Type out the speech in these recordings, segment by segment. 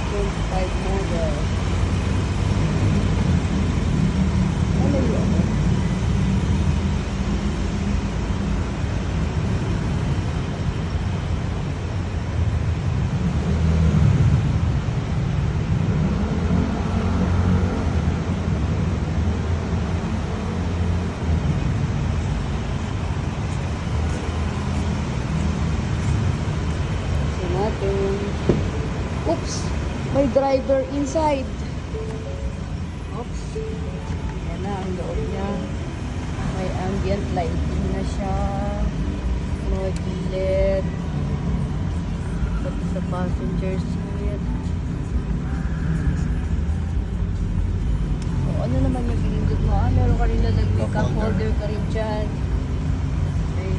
2025 model. Ano yun? Natin. Oops! May driver inside. Oops. Yan na ang loob niya. May ambient lighting na siya. Mga gilid. Pati sa passenger seat. O, ano naman yung pinindot mo? Meron ka rin lalagay cup holder ka rin dyan. Okay.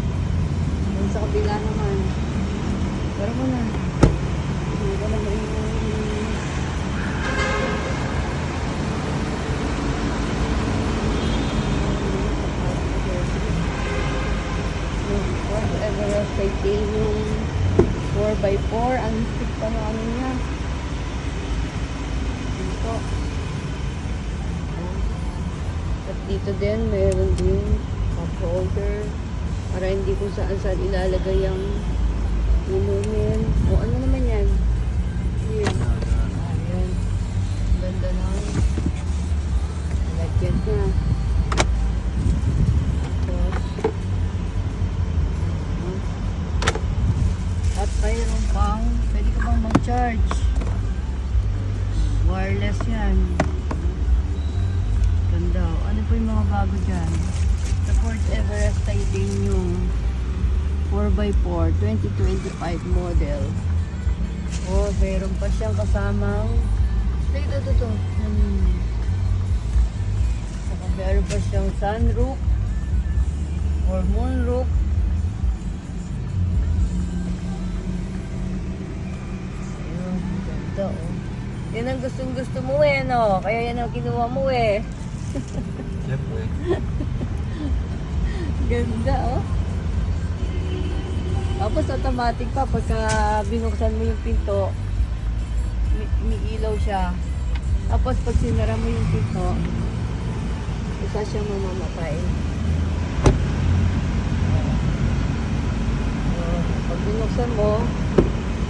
Yung sa kabila naman. Pero mo na. Hindi ko naman yung Everest Titanium 4x4. Ang higpit pa ng ano niya. Dito. At dito din, meron din cup holder. Para hindi ko saan ilalagay ang inumin. O ano naman yan? Yun. Ayan. Ganda lang. Lagyan niya. Tapos. At mayroon pang, pwede ka pang mag-charge. Wireless yan. Ganda. Ano po yung mga bago dyan? Support Everest Titanium 4x4 2025 model. Oh, meron pa siyang kasamang ito. Saka meron pa siyang sunroof or moonroof. Ayun, ganda oh. Yan ang gustong-gusto mo eh, no? Kaya yan ang kinuha mo eh. Siyempre. Ganda oh. Tapos automatic pa, pagka binuksan mo yung pinto, umiilaw siya. Tapos pag sinara mo yung pinto, isa siyang mamamatay. Pag binuksan mo,